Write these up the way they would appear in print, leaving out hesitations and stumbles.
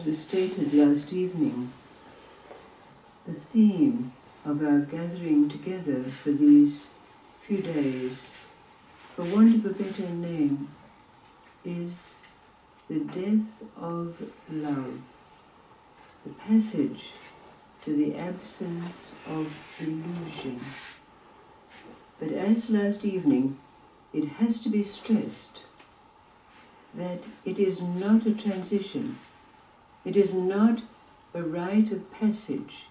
was stated last evening, the theme of our gathering together for these few days, for want of a better name, is the death of love, the passage to the absence of illusion. But as last evening, it has to be stressed that it is not a transition, it is not a rite of passage,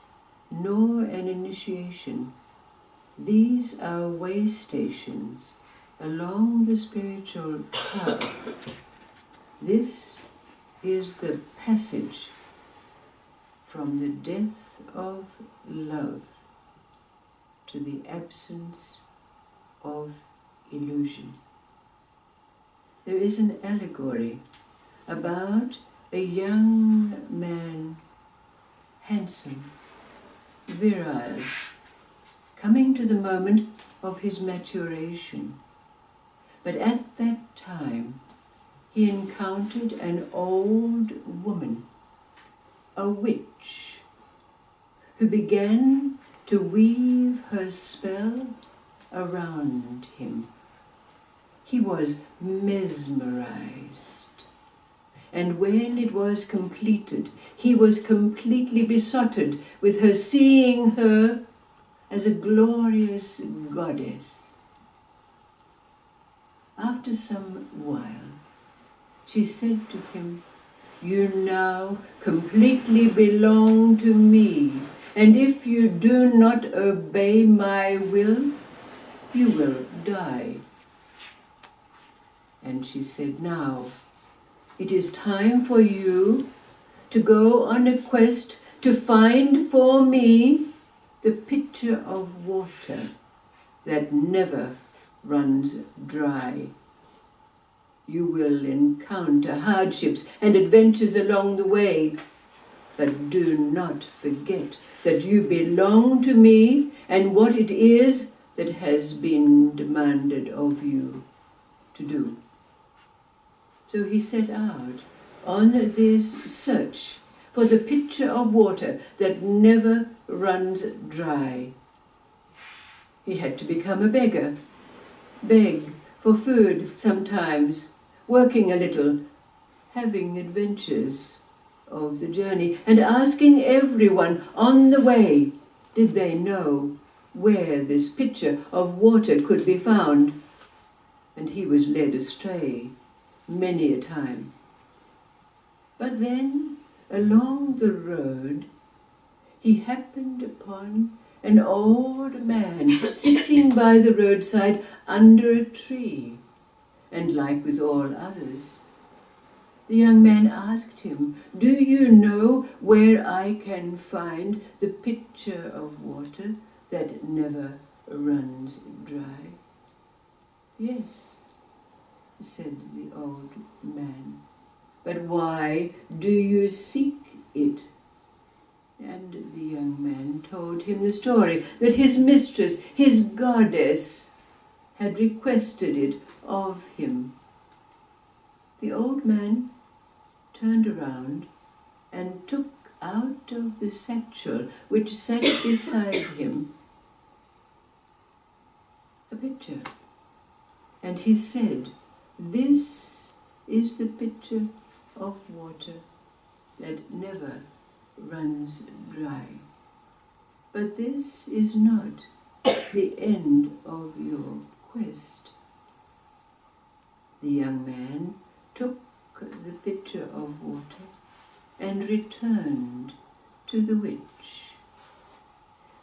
nor an initiation. These are way stations along the spiritual path. This is the passage from the death of love to the absence of illusion. There is an allegory about a young man, handsome, virile, coming to the moment of his maturation. But at that time, he encountered an old woman, a witch, who began to weave her spell around him. He was mesmerized, and when it was completed, he was completely besotted with her, seeing her as a glorious goddess. After some while, she said to him, "You now completely belong to me, and if you do not obey my will, you will die." And she said, "Now, it is time for you to go on a quest to find for me the pitcher of water that never runs dry. You will encounter hardships and adventures along the way, but do not forget that you belong to me and what it is that has been demanded of you to do." So he set out on this search for the pitcher of water that never runs dry. He had to become a beggar, beg for food sometimes, working a little, having adventures of the journey, and asking everyone on the way, did they know where this pitcher of water could be found? And he was led astray many a time. But then, along the road, he happened upon an old man sitting by the roadside under a tree, and like with all others, the young man asked him, "Do you know where I can find the pitcher of water that never runs dry?" "Yes," said the old man, "but why do you seek it?" And the young man told him the story that his mistress, his goddess, had requested it of him. The old man turned around and took out of the satchel which sat beside him a pitcher, and he said, "This is the pitcher of water that never runs dry. But this is not the end of your quest." The young man took the pitcher of water and returned to the witch.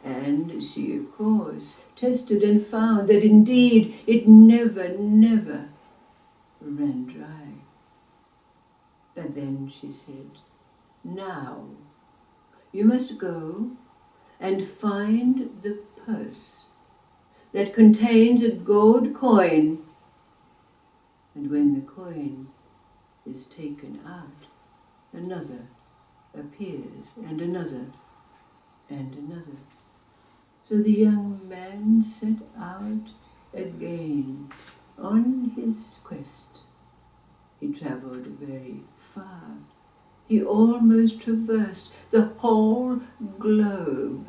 And she, of course, tested and found that indeed it never ran dry. But then she said, "Now you must go and find the purse that contains a gold coin. And when the coin is taken out, another appears, and another, and another." So the young man set out again on his quest. He travelled very far, he almost traversed the whole globe,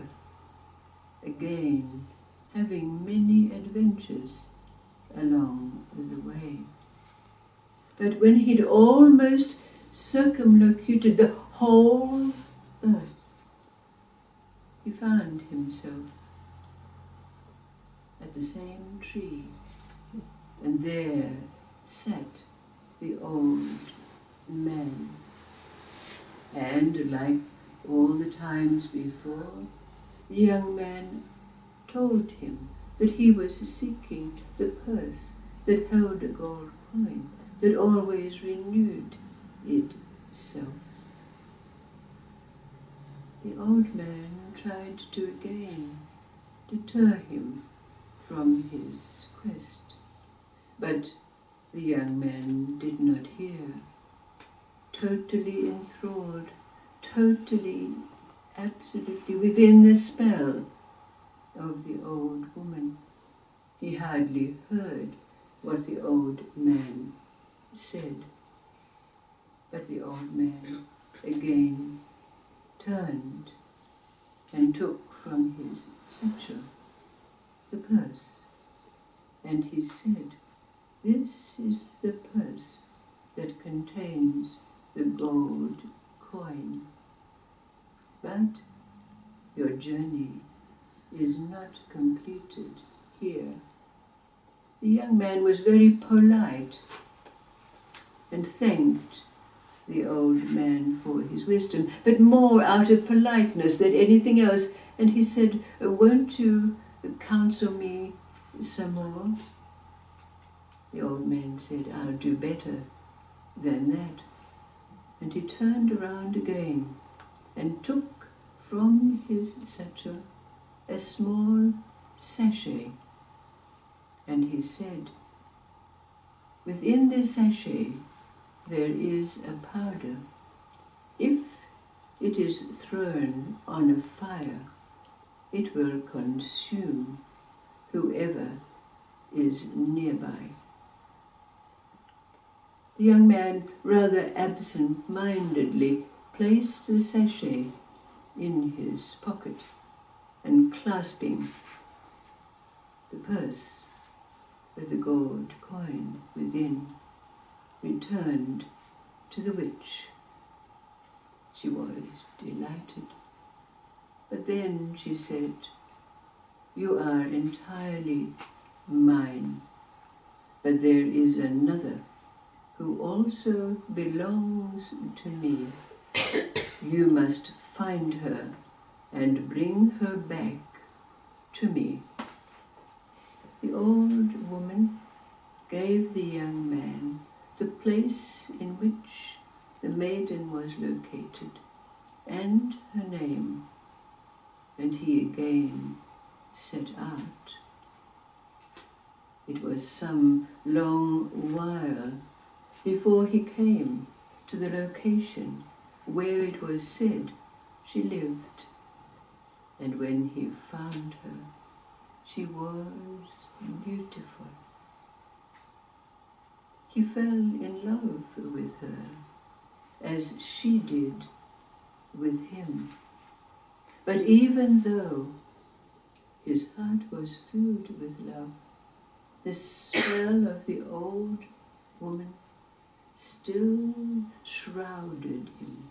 again having many adventures along the way. But when he'd almost circumlocuted the whole earth, he found himself at the same tree, and there sat the old man. And like all the times before, the young man told him that he was seeking the purse that held a gold coin that always renewed itself. The old man tried to again deter him from his quest, but the young man did not hear. Totally enthralled, totally, absolutely within the spell of the old woman, he hardly heard what the old man said. But the old man again turned and took from his satchel the purse, and he said, "This is the purse that contains the gold coin. But your journey is not completed here." The young man was very polite and thanked the old man for his wisdom, but more out of politeness than anything else, and he said, "Won't you counsel me some more?" The old man said, "I'll do better than that." And he turned around again and took from his satchel a small sachet, and he said, "Within this sachet there is a powder. If it is thrown on a fire, it will consume whoever is nearby." The young man rather absent-mindedly placed the sachet in his pocket, and clasping the purse with the gold coin within, returned to the witch. She was delighted, but then she said, "You are entirely mine, but there is another who also belongs to me. You must find her and bring her back to me." The old woman gave the young man the place in which the maiden was located and her name, and he again set out. It was some long while before he came to the location where it was said she lived, and when he found her, she was beautiful. He fell in love with her, as she did with him. But even though his heart was filled with love, the spell of the old woman still shrouded him.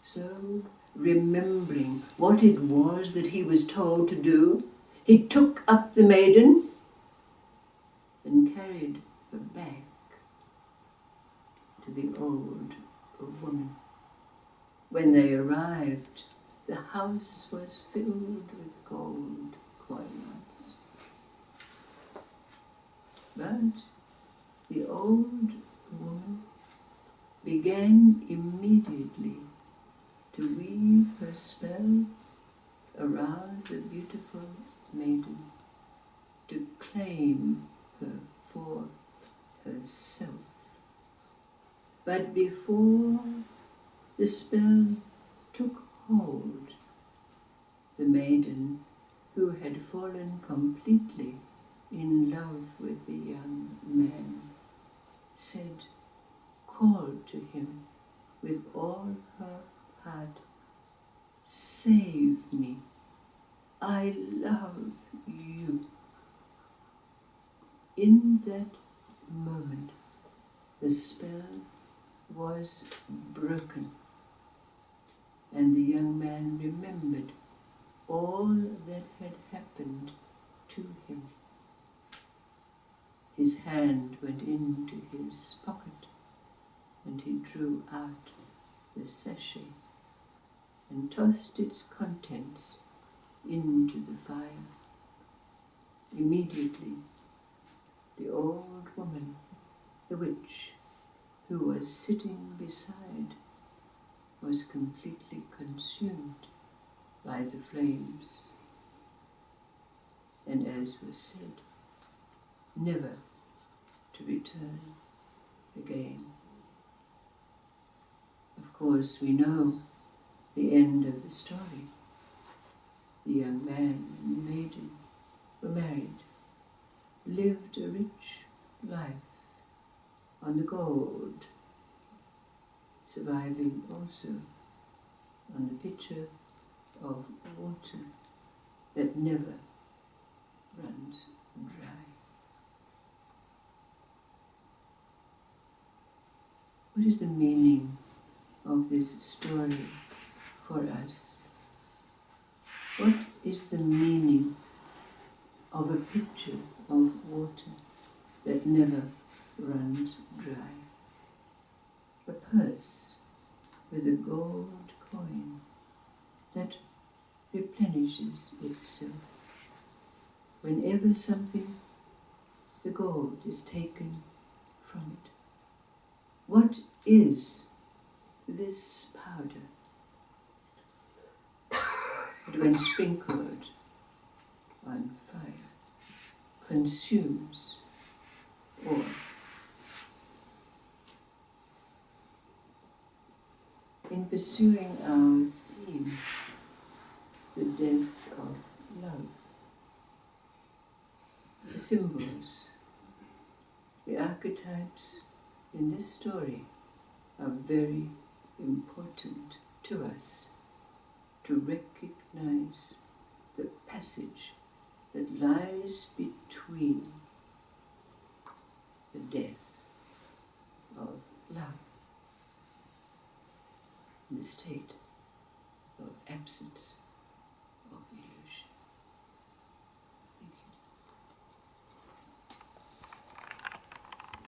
So, remembering what it was that he was told to do, he took up the maiden and carried her back to the old woman. When they arrived, the house was filled with gold coins. But the old woman began immediately to weave her spell around the beautiful maiden, to claim her for herself. But before the spell took hold, the maiden, who had fallen completely in love with the young man, said, called to him with all her heart, "Save me, I love you." In that moment, the spell was broken, and the young man remembered all that had happened to him. His hand went into his pocket, and he drew out the sachet and tossed its contents into the fire. Immediately, the old woman, the witch, who was sitting beside, was completely consumed by the flames, and, as was said, never to return again. Of course, we know the end of the story. The young man and the maiden were married, lived a rich life on the gold, surviving also on the pitcher of water that never runs dry. What is the meaning of this story for us? What is the meaning of a pitcher of water that never runs dry? A purse with a gold coin that replenishes itself. Whenever the gold is taken from it. What is this powder that, when sprinkled on fire, consumes all? In pursuing our theme, the death of love, the symbols, the archetypes in this story are very important to us to recognize the passage that lies between the death of love and the state of absence.